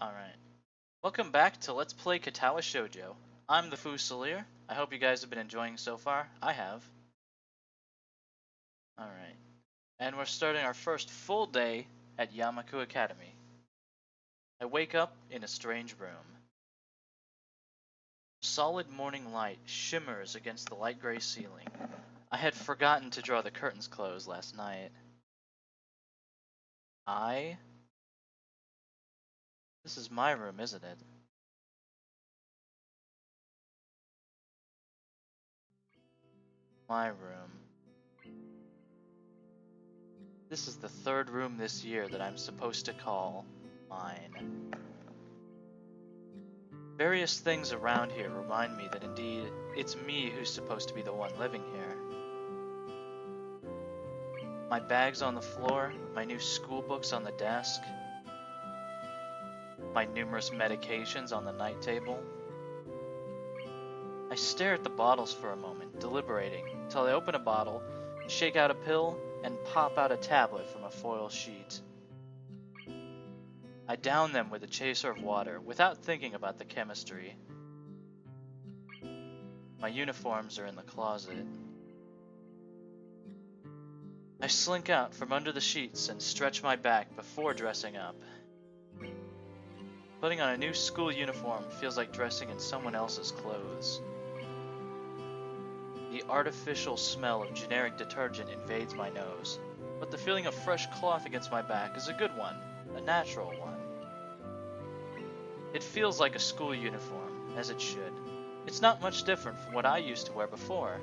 Alright. Welcome back to Let's Play Katawa Shoujo. I'm the Fusilier. I hope you guys have been enjoying so far. I have. Alright. And we're starting our first full day at Yamaku Academy. I wake up in a strange room. Solid morning light shimmers against the light gray ceiling. I had forgotten to draw the curtains closed last night. This is my room, isn't it? My room. This is the third room this year that I'm supposed to call mine. Various things around here remind me that indeed it's me who's supposed to be the one living here. My bags on the floor, my new school books on the desk, my numerous medications on the night table. I stare at the bottles for a moment, deliberating, until I open a bottle, shake out a pill, and pop out a tablet from a foil sheet. I down them with a chaser of water, without thinking about the chemistry. My uniforms are in the closet. I slink out from under the sheets and stretch my back before dressing up. Putting on a new school uniform feels like dressing in someone else's clothes. The artificial smell of generic detergent invades my nose, but the feeling of fresh cloth against my back is a good one, a natural one. It feels like a school uniform, as it should. It's not much different from what I used to wear before.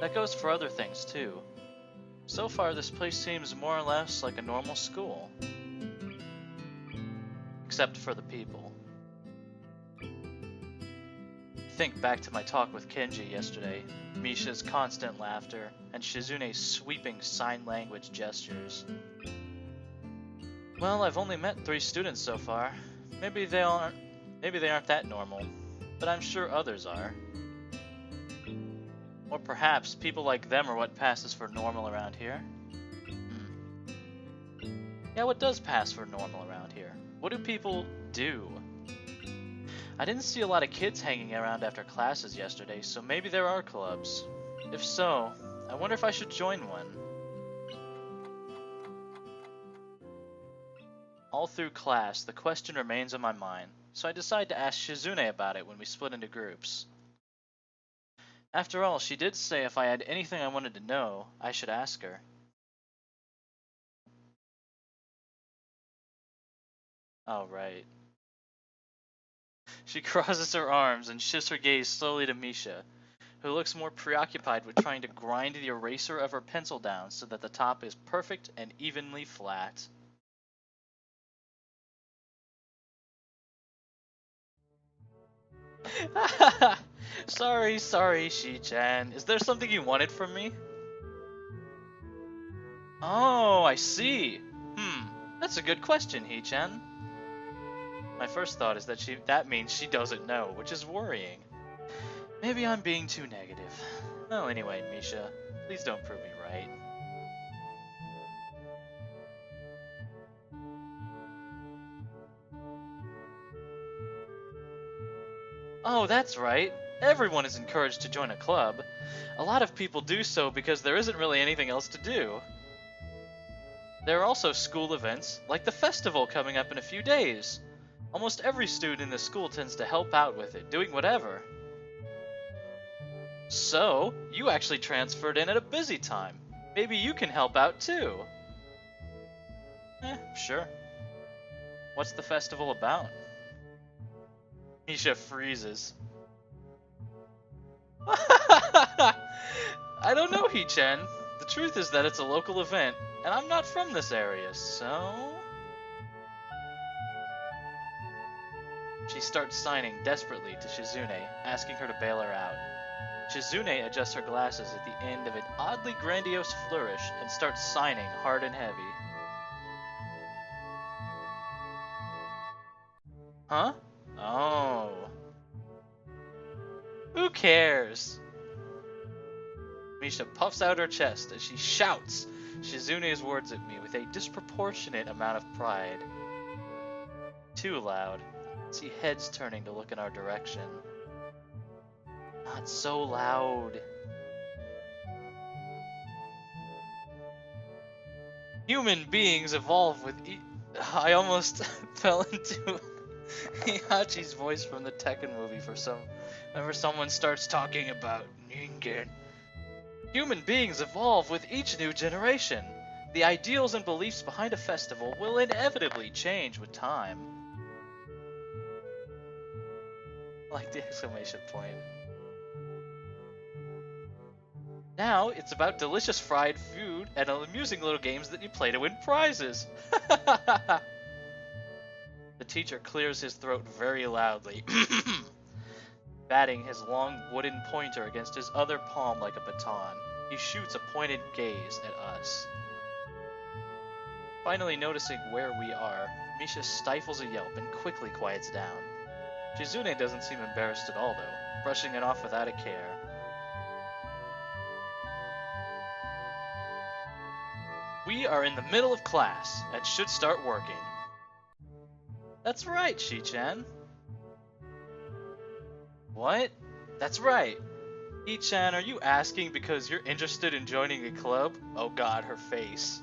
That goes for other things too. So far this place seems more or less like a normal school. Except for the people. Think back to my talk with Kenji yesterday, Misha's constant laughter, and Shizune's sweeping sign language gestures. Well, I've only met 3 students so far. Maybe they aren't that normal, but I'm sure others are. Or perhaps people like them are what passes for normal around here. Yeah, what does pass for normal around here? What do people do? I didn't see a lot of kids hanging around after classes yesterday, so maybe there are clubs. If so, I wonder if I should join one. All through class, the question remains on my mind, so I decide to ask Shizune about it when we split into groups. After all, she did say if I had anything I wanted to know, I should ask her. Oh, right. She crosses her arms and shifts her gaze slowly to Misha, who looks more preoccupied with trying to grind the eraser of her pencil down so that the top is perfect and evenly flat. Sorry, Shi-chan. Is there something you wanted from me? Oh, I see. That's a good question, He-chan. My first thought is that means she doesn't know, which is worrying. Maybe I'm being too negative. Well, anyway, Misha, please don't prove me right. Oh, that's right. Everyone is encouraged to join a club. A lot of people do so because there isn't really anything else to do. There are also school events, like the festival coming up in a few days. Almost every student in the school tends to help out with it, doing whatever. So, you actually transferred in at a busy time. Maybe you can help out too. Sure. What's the festival about? Misha freezes. I don't know, He-chan. The truth is that it's a local event, and I'm not from this area, so... She starts signing desperately to Shizune, asking her to bail her out. Shizune adjusts her glasses at the end of an oddly grandiose flourish and starts signing hard and heavy. Huh? Oh. Who cares? Misha puffs out her chest as she shouts Shizune's words at me with a disproportionate amount of pride. Too loud. See heads turning to look in our direction. Not so loud. Human beings evolve with I almost fell into Heihachi's voice from the Tekken movie whenever someone starts talking about Ningen. Human beings evolve with each new generation. The ideals and beliefs behind a festival will inevitably change with time. I like the exclamation point. Now, it's about delicious fried food and amusing little games that you play to win prizes. The teacher clears his throat very loudly, batting his long wooden pointer against his other palm like a baton. He shoots a pointed gaze at us. Finally noticing where we are, Misha stifles a yelp and quickly quiets down. Shizune doesn't seem embarrassed at all, though, brushing it off without a care. We are in the middle of class and should start working. That's right, Shi-chan. What? That's right. Shi-chan, are you asking because you're interested in joining a club? Oh god, her face.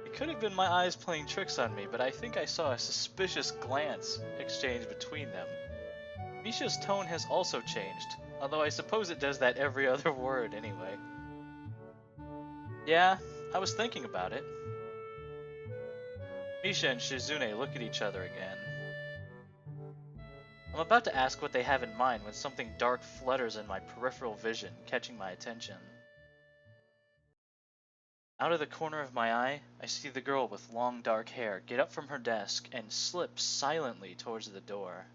It could have been my eyes playing tricks on me, but I think I saw a suspicious glance exchanged between them. Misha's tone has also changed, although I suppose it does that every other word anyway. Yeah, I was thinking about it. Misha and Shizune look at each other again. I'm about to ask what they have in mind when something dark flutters in my peripheral vision, catching my attention. Out of the corner of my eye, I see the girl with long dark hair get up from her desk and slip silently towards the door.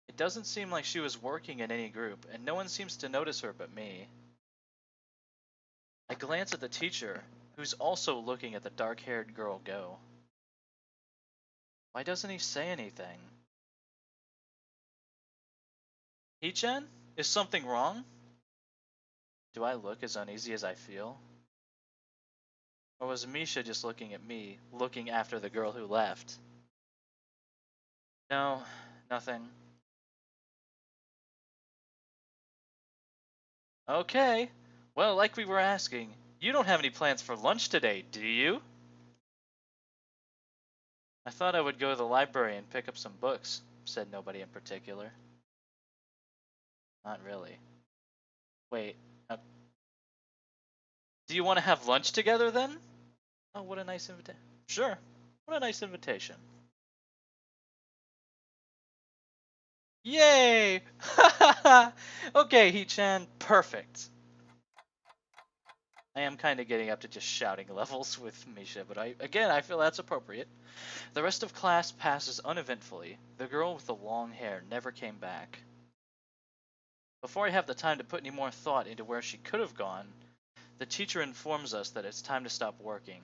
It doesn't seem like she was working in any group, and no one seems to notice her but me. I glance at the teacher, who's also looking at the dark-haired girl go. Why doesn't he say anything? He-chan? Is something wrong? Do I look as uneasy as I feel? Or was Misha just looking at me, looking after the girl who left? No, nothing. Okay, well, like we were asking, you don't have any plans for lunch today, do you? I thought I would go to the library and pick up some books, said nobody in particular. Not really. Wait, do you want to have lunch together then? Oh, what a nice invitation. Sure, what a nice invitation. Yay! Okay, He-chan, perfect. I am kind of getting up to just shouting levels with Misha, but I feel that's appropriate. The rest of class passes uneventfully. The girl with the long hair never came back. Before I have the time to put any more thought into where she could have gone, the teacher informs us that it's time to stop working.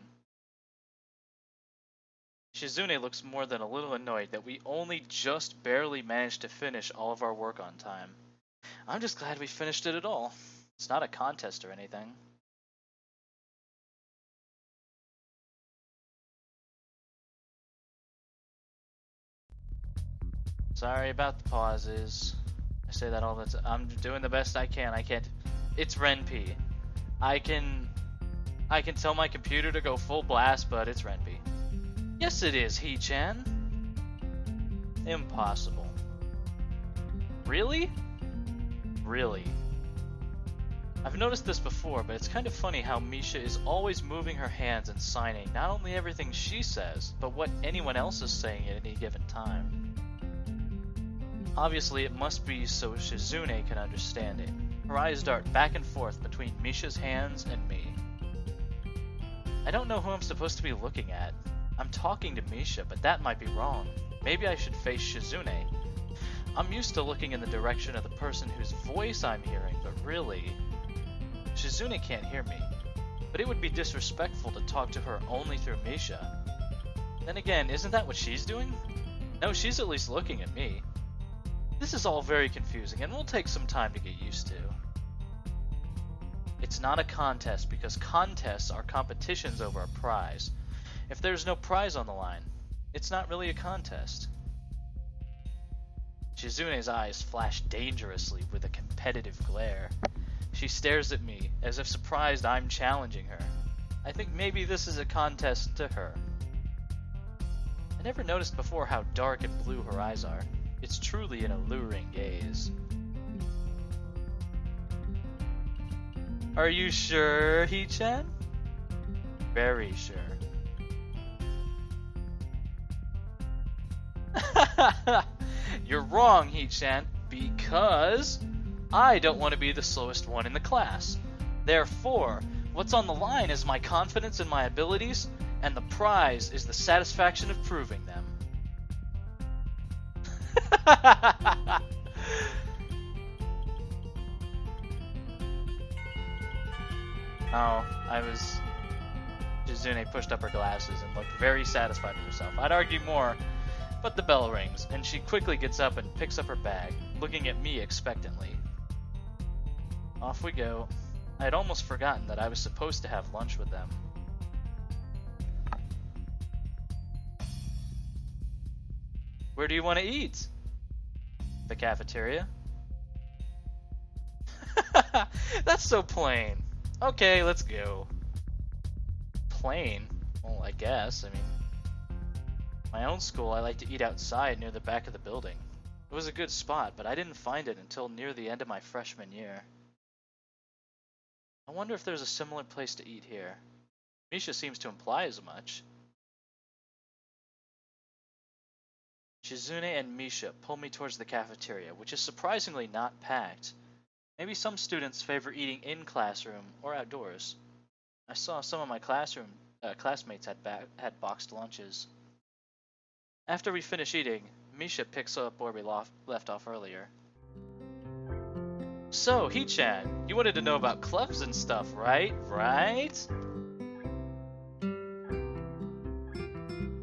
Shizune looks more than a little annoyed that we only just barely managed to finish all of our work on time. I'm just glad we finished it at all. It's not a contest or anything. Sorry about the pauses. I say that all the time. I'm doing the best I can. I can't. It's Ren'P. I can tell my computer to go full blast, but it's Ren'P. Yes, it is, He-chan. Impossible. Really? Really? I've noticed this before, but it's kind of funny how Misha is always moving her hands and signing not only everything she says, but what anyone else is saying at any given time. Obviously, it must be so Shizune can understand it. Her eyes dart back and forth between Misha's hands and me. I don't know who I'm supposed to be looking at. I'm talking to Misha, but that might be wrong. Maybe I should face Shizune. I'm used to looking in the direction of the person whose voice I'm hearing, but really, Shizune can't hear me. But it would be disrespectful to talk to her only through Misha. Then again, isn't that what she's doing? No, she's at least looking at me. This is all very confusing, and will take some time to get used to. It's It's not a contest because contests are competitions over a prize. If there's no prize on the line, it's not really a contest. Shizune's eyes flash dangerously with a competitive glare. She stares at me as if surprised I'm challenging her. I think maybe this is a contest to her. I never noticed before how dark and blue her eyes are. It's truly an alluring gaze. Are you sure, Hee-chan? Very sure. You're wrong, Hee-chan, because I don't want to be the slowest one in the class. Therefore, what's on the line is my confidence in my abilities, and the prize is the satisfaction of proving them. Oh, Shizune pushed up her glasses and looked very satisfied with herself. I'd argue more, but the bell rings, and she quickly gets up and picks up her bag, looking at me expectantly. Off we go. I had almost forgotten that I was supposed to have lunch with them. Where do you want to eat? The cafeteria? That's so plain. Okay, let's go. Plain? Well, I guess. I mean, my own school, I like to eat outside near the back of the building. It was a good spot, but I didn't find it until near the end of my freshman year. I wonder if there's a similar place to eat here. Misha seems to imply as much. Shizune and Misha pull me towards the cafeteria, which is surprisingly not packed. Maybe some students favor eating in classroom or outdoors. I saw some of my classmates had boxed lunches. After we finish eating, Misha picks up where we left off earlier. So, Hee-chan, you wanted to know about clubs and stuff, right? Right?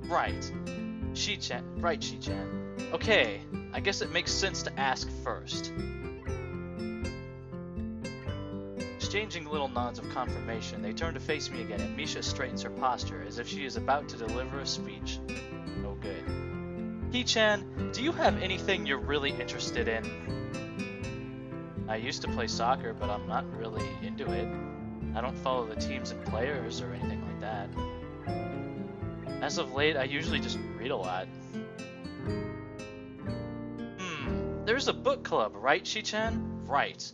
Right. Shi-chan. Okay, I guess it makes sense to ask first. Exchanging little nods of confirmation, they turn to face me again, and Misha straightens her posture as if she is about to deliver a speech. Oh, good. Hee-chan, do you have anything you're really interested in? I used to play soccer, but I'm not really into it. I don't follow the teams and players or anything like that. As of late, I usually just read a lot. There's a book club, right, Shi-chan? Right.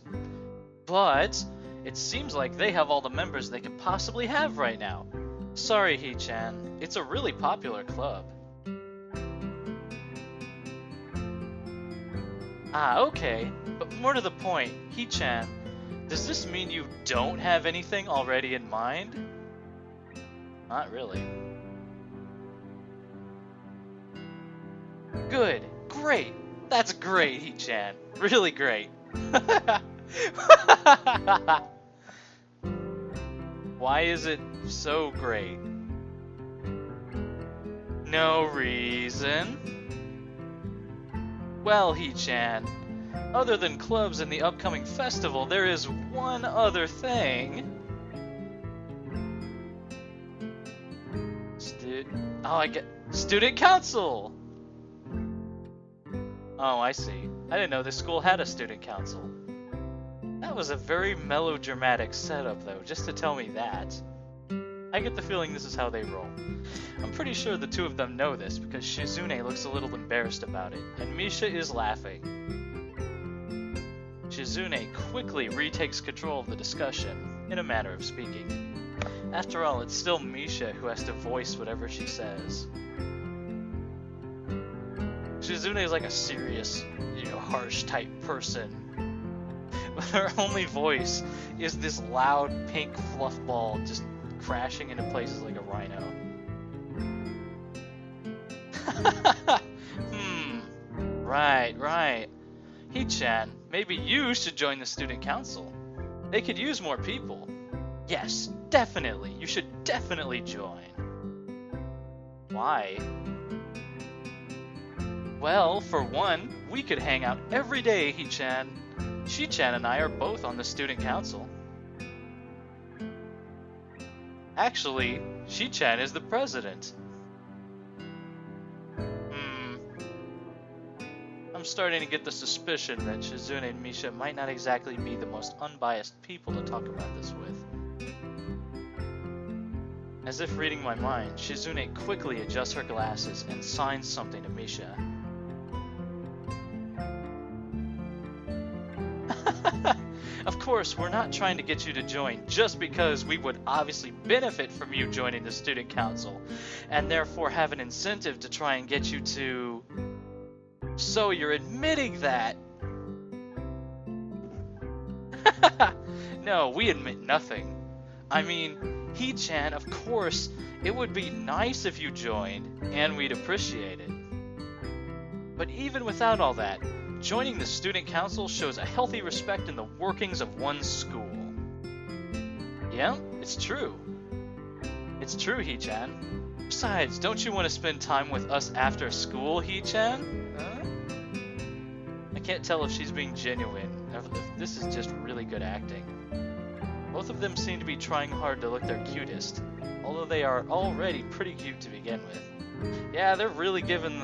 But it seems like they have all the members they could possibly have right now. Sorry, Hee-chan. It's a really popular club. Ah, okay. But more to the point, Hee-chan, does this mean you don't have anything already in mind? Not really. Good. Great. That's great, Hee-chan. Really great. Why is it so great? No reason. Well, Hee-chan, other than clubs and the upcoming festival, there is one other thing. Student council! Oh, I see. I didn't know this school had a student council. That was a very melodramatic setup, though, just to tell me that. I get the feeling this is how they roll. I'm pretty sure the two of them know this, because Shizune looks a little embarrassed about it, and Misha is laughing. Shizune quickly retakes control of the discussion, in a manner of speaking. After all, it's still Misha who has to voice whatever she says. Shizune is like a serious, harsh type person. But her only voice is this loud pink fluff ball just crashing into places like a rhino. Right. Hee-chan, maybe you should join the student council. They could use more people. Yes, definitely. You should definitely join. Why? Well, for one, we could hang out every day, Hee-chan. Shi-chan and I are both on the student council. Actually, Shi-chan is the president. I'm starting to get the suspicion that Shizune and Misha might not exactly be the most unbiased people to talk about this with. As if reading my mind, Shizune quickly adjusts her glasses and signs something to Misha. Of course, we're not trying to get you to join just because we would obviously benefit from you joining the student council, and therefore have an incentive to try and get you to... So you're admitting that? No, we admit nothing. I mean, He-chan, of course, it would be nice if you joined, and we'd appreciate it. But even without all that, joining the student council shows a healthy respect in the workings of one's school. Yeah, it's true. It's true, He-chan. Besides, don't you want to spend time with us after school, He-chan? Huh? I can't tell if she's being genuine, or if this is just really good acting. Both of them seem to be trying hard to look their cutest, although they are already pretty cute to begin with. Yeah, they're really coming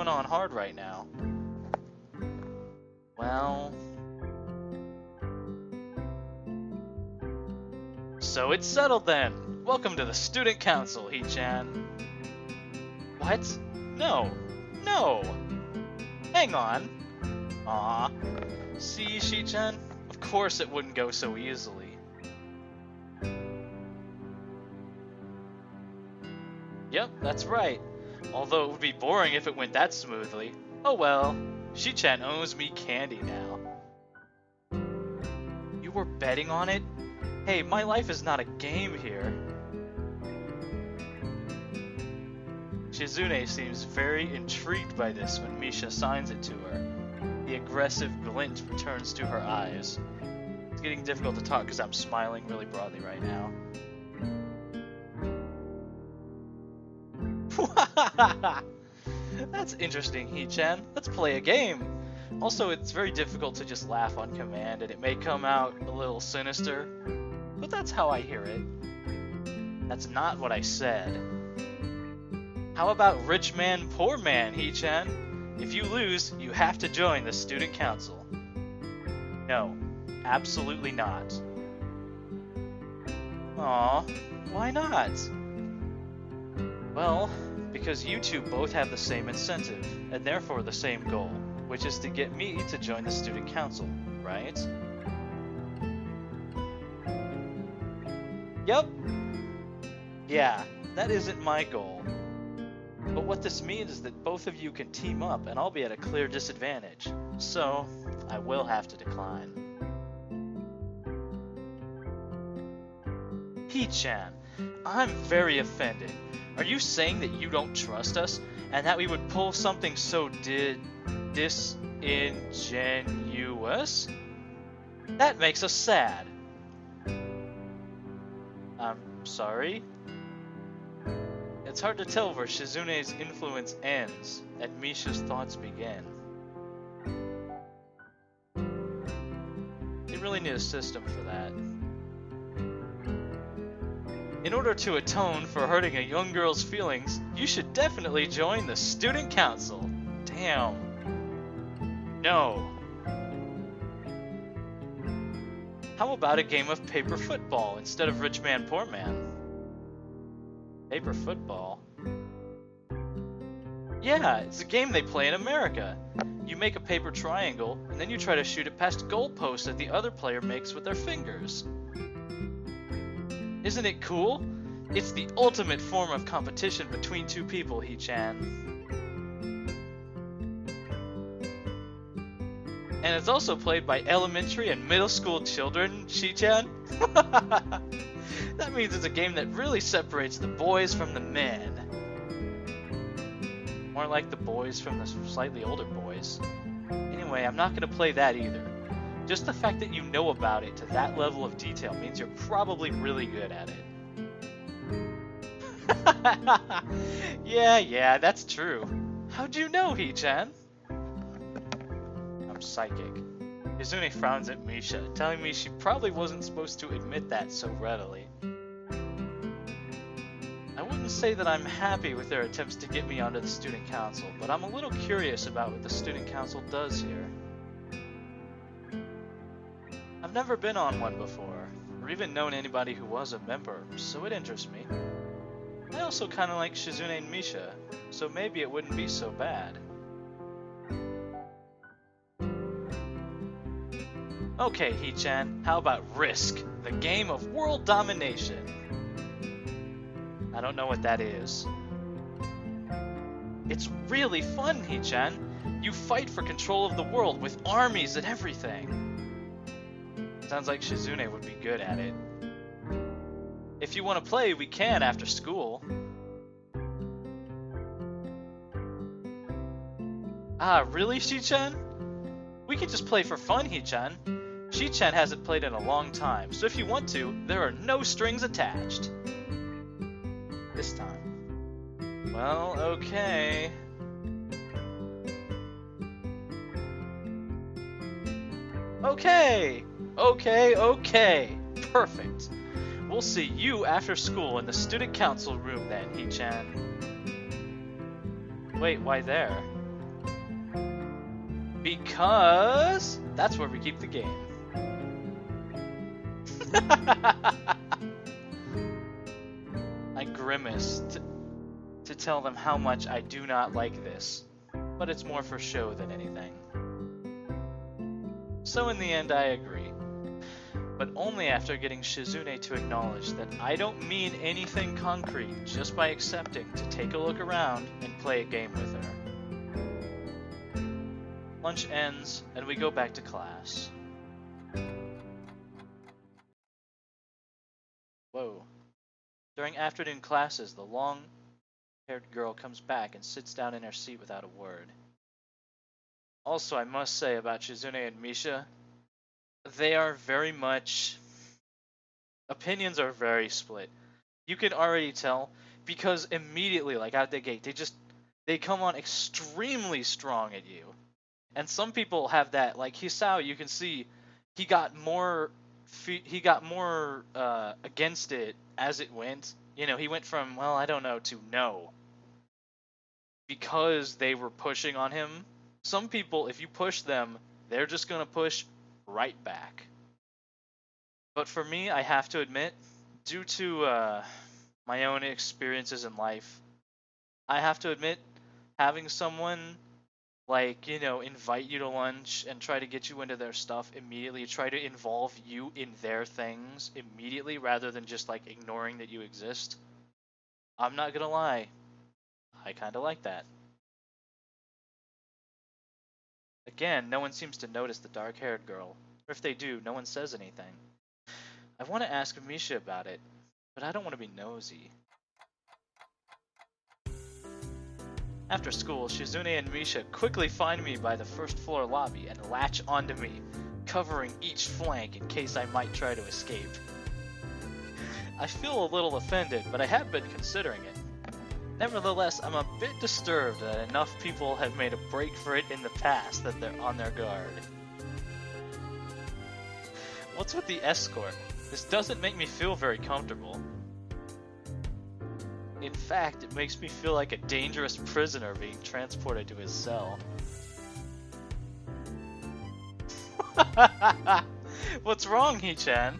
on hard right now. Well... So it's settled then! Welcome to the student council, He-chan. What? No! No! Hang on! Aw. See, Shi-chan? Of course it wouldn't go so easily. Yep, that's right. Although it would be boring if it went that smoothly. Oh well. Shi-chan owes me candy now. You were betting on it? Hey, my life is not a game here. Shizune seems very intrigued by this when Misha signs it to her. The aggressive glint returns to her eyes. It's getting difficult to talk because I'm smiling really broadly right now. That's interesting, He-chan. Let's play a game. Also, it's very difficult to just laugh on command, and it may come out a little sinister, but that's how I hear it. That's not what I said. How about rich man, poor man, He-chan? If you lose, you have to join the student council. No, absolutely not. Aw, why not? Well, because you two both have the same incentive, and therefore the same goal, which is to get me to join the student council, right? Yep. Yeah, that isn't my goal. But what this means is that both of you can team up, and I'll be at a clear disadvantage. So, I will have to decline. He-chan, I'm very offended. Are you saying that you don't trust us, and that we would pull something so disingenuous? That makes us sad. I'm sorry? It's hard to tell where Shizune's influence ends and Misha's thoughts begin. They really need a system for that. In order to atone for hurting a young girl's feelings, you should definitely join the student council. Damn. No. How about a game of paper football instead of rich man, poor man? Paper football? Yeah, it's a game they play in America. You make a paper triangle, and then you try to shoot it past goalposts that the other player makes with their fingers. Isn't it cool? It's the ultimate form of competition between two people, He-chan. And it's also played by elementary and middle school children, Shi-chan. That means it's a game that really separates the boys from the men. More like the boys from the slightly older boys. Anyway, I'm not going to play that either. Just the fact that you know about it to that level of detail means you're probably really good at it. Yeah, that's true. How'd you know, He-chan? I'm psychic. Izune frowns at Misha, telling me she probably wasn't supposed to admit that so readily. I wouldn't say that I'm happy with their attempts to get me onto the student council, but I'm a little curious about what the student council does here. I've never been on one before, or even known anybody who was a member, so it interests me. I also kinda like Shizune and Misha, so maybe it wouldn't be so bad. Okay, Hee-chan, how about Risk, the game of world domination? I don't know what that is. It's really fun, Hee-chan. You fight for control of the world with armies and everything. Sounds like Shizune would be good at it. If you want to play, we can after school. Ah, really, Shi-chan? We can just play for fun, Hee-chan. Shi-chan hasn't played in a long time, so if you want to, there are no strings attached. This time. Well, okay. Okay. Perfect. We'll see you after school in the student council room then, Hee-chan. Wait, why there? Because that's where we keep the game. I grimaced to tell them how much I do not like this, but it's more for show than anything. So in the end, I agree. But only after getting Shizune to acknowledge that I don't mean anything concrete just by accepting to take a look around and play a game with her. Lunch ends, and we go back to class. Whoa. During afternoon classes, the long-haired girl comes back and sits down in her seat without a word. Also, I must say about Shizune and Misha, they are very much... opinions are very split. You can already tell, because immediately, like out the gate, they come on extremely strong at you. And some people have that, like Hisao, you can see he got more against it as it went. You know, he went from, well, I don't know, to no. Because they were pushing on him. Some people, if you push them, they're just going to push right back. But for me, I have to admit, due to my own experiences in life, I have to admit, having someone, like, you know, invite you to lunch and try to get you into their stuff immediately, try to involve you in their things immediately rather than just, like, ignoring that you exist. I'm not gonna lie, I kinda like that. Again, no one seems to notice the dark-haired girl, or if they do, no one says anything. I want to ask Misha about it, but I don't want to be nosy. After school, Shizune and Misha quickly find me by the first floor lobby and latch onto me, covering each flank in case I might try to escape. I feel a little offended, but I have been considering it. Nevertheless, I'm a bit disturbed that enough people have made a break for it in the past that they're on their guard. What's with the escort? This doesn't make me feel very comfortable. In fact, it makes me feel like a dangerous prisoner being transported to his cell. What's wrong, Hee-chan?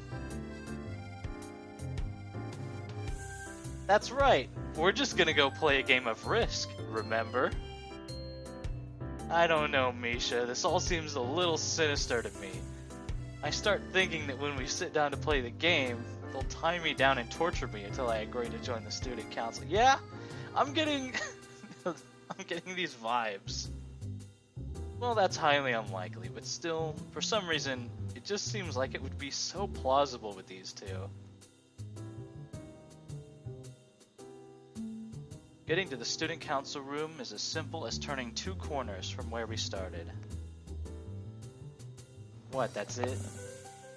That's right, we're just gonna go play a game of Risk, remember? I don't know, Misha, this all seems a little sinister to me. I start thinking that when we sit down to play the game, they'll tie me down and torture me until I agree to join the student council. Yeah, I'm getting... I'm getting these vibes. Well, that's highly unlikely, but still, for some reason, it just seems like it would be so plausible with these two. Getting to the student council room is as simple as turning 2 corners from where we started. What, that's it?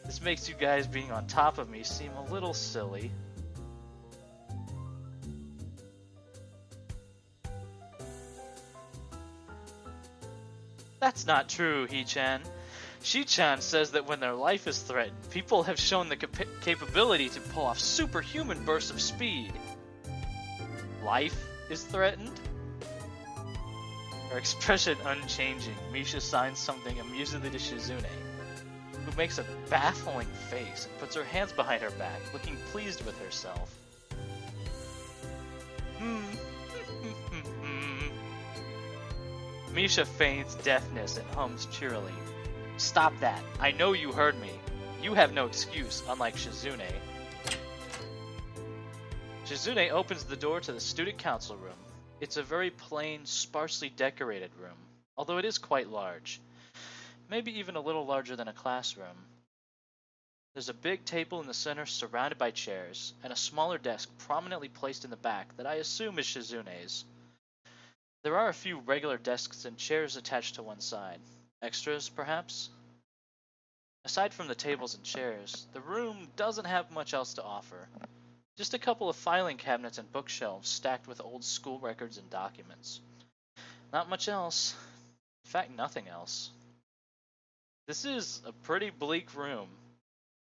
This makes you guys being on top of me seem a little silly. That's not true, Hee-chan. Shi-chan says that when their life is threatened, people have shown the capability to pull off superhuman bursts of speed. life is threatened? Her expression unchanging, Misha signs something amusedly to Shizune, who makes a baffling face and puts her hands behind her back, looking pleased with herself. Misha feigns deafness and hums cheerily. Stop that. I know you heard me. You have no excuse, unlike Shizune. Shizune opens the door to the student council room. It's a very plain, sparsely decorated room, although it is quite large. Maybe even a little larger than a classroom. There's a big table in the center surrounded by chairs, and a smaller desk prominently placed in the back that I assume is Shizune's. There are a few regular desks and chairs attached to one side. Extras, perhaps? Aside from the tables and chairs, the room doesn't have much else to offer. Just a couple of filing cabinets and bookshelves stacked with old school records and documents. Not much else. In fact, nothing else. This is a pretty bleak room.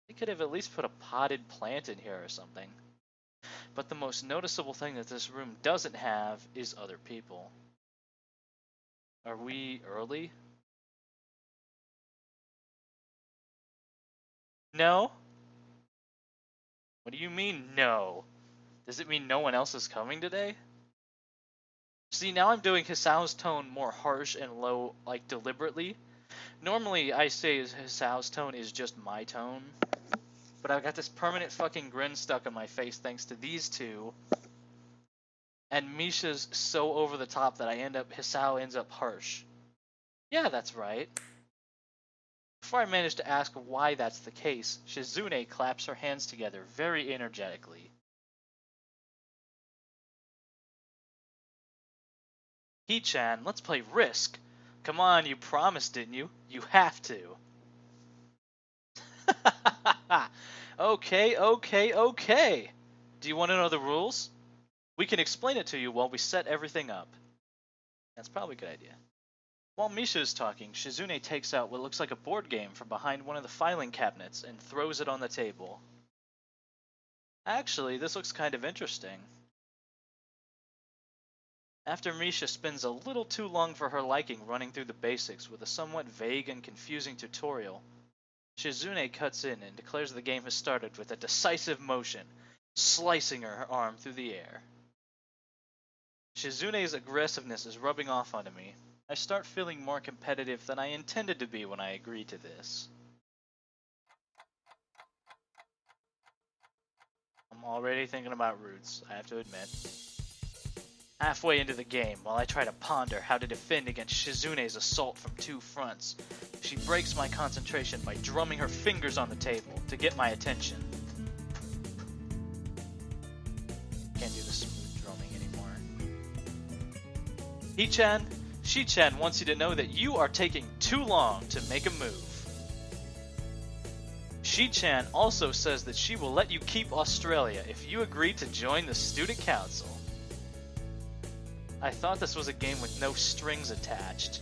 They could have at least put a potted plant in here or something. But the most noticeable thing that this room doesn't have is other people. Are we early? No? What do you mean, no? Does it mean no one else is coming today? See, now I'm doing Hisao's tone more harsh and low, like deliberately. Normally, I say Hisao's tone is just my tone. But I've got this permanent fucking grin stuck on my face thanks to these two. And Misha's so over the top that Hisao ends up harsh. Yeah, that's right. Before I manage to ask why that's the case, Shizune claps her hands together very energetically. He-chan, let's play Risk. Come on, you promised, didn't you? You have to. Okay. Do you want to know the rules? We can explain it to you while we set everything up. That's probably a good idea. While Misha is talking, Shizune takes out what looks like a board game from behind one of the filing cabinets and throws it on the table. Actually, this looks kind of interesting. After Misha spends a little too long for her liking running through the basics with a somewhat vague and confusing tutorial, Shizune cuts in and declares the game has started with a decisive motion, slicing her arm through the air. Shizune's aggressiveness is rubbing off onto me. I start feeling more competitive than I intended to be when I agreed to this. I'm already thinking about routes, I have to admit. Halfway into the game, while I try to ponder how to defend against Shizune's assault from two fronts, she breaks my concentration by drumming her fingers on the table to get my attention. Can't do the smooth drumming anymore. He-chan, She-chan wants you to know that you are taking too long to make a move. She-chan also says that she will let you keep Australia if you agree to join the student council. I thought this was a game with no strings attached.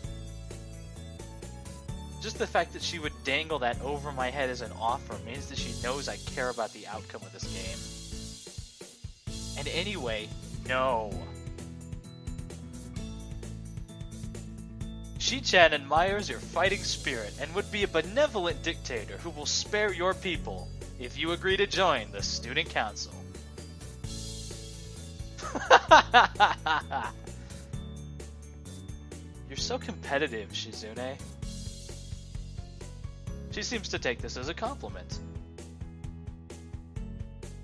Just the fact that she would dangle that over my head as an offer means that she knows I care about the outcome of this game. And anyway, no. She-chan admires your fighting spirit and would be a benevolent dictator who will spare your people if you agree to join the student council. You're so competitive, Shizune. She seems to take this as a compliment.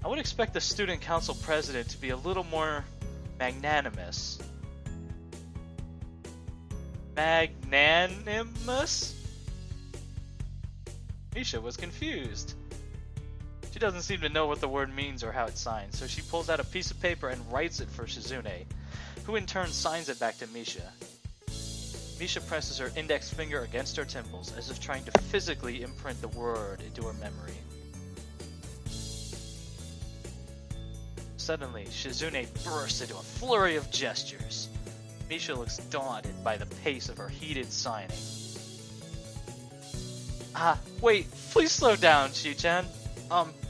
I would expect the student council president to be a little more magnanimous. Magnanimous? Misha was confused. She doesn't seem to know what the word means or how it's signed, so she pulls out a piece of paper and writes it for Shizune, who in turn signs it back to Misha. Misha presses her index finger against her temples as if trying to physically imprint the word into her memory. Suddenly, Shizune bursts into a flurry of gestures. Misha looks daunted by the pace of her heated signing. Wait, please slow down, She-chan.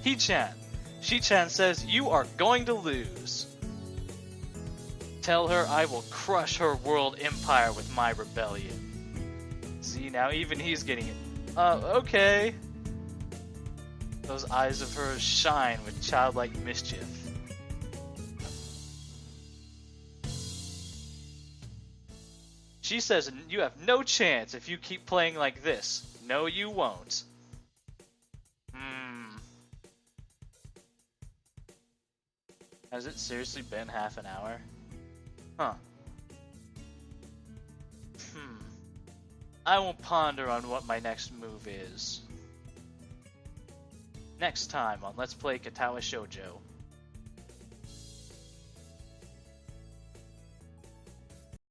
He-chan. She-chan says you are going to lose. Tell her I will crush her world empire with my rebellion. See, now even he's getting it. Okay. Those eyes of hers shine with childlike mischief. She says you have no chance if you keep playing like this. No, you won't. Has it seriously been half an hour? Huh. I will ponder on what my next move is. Next time on Let's Play Katawa Shoujo.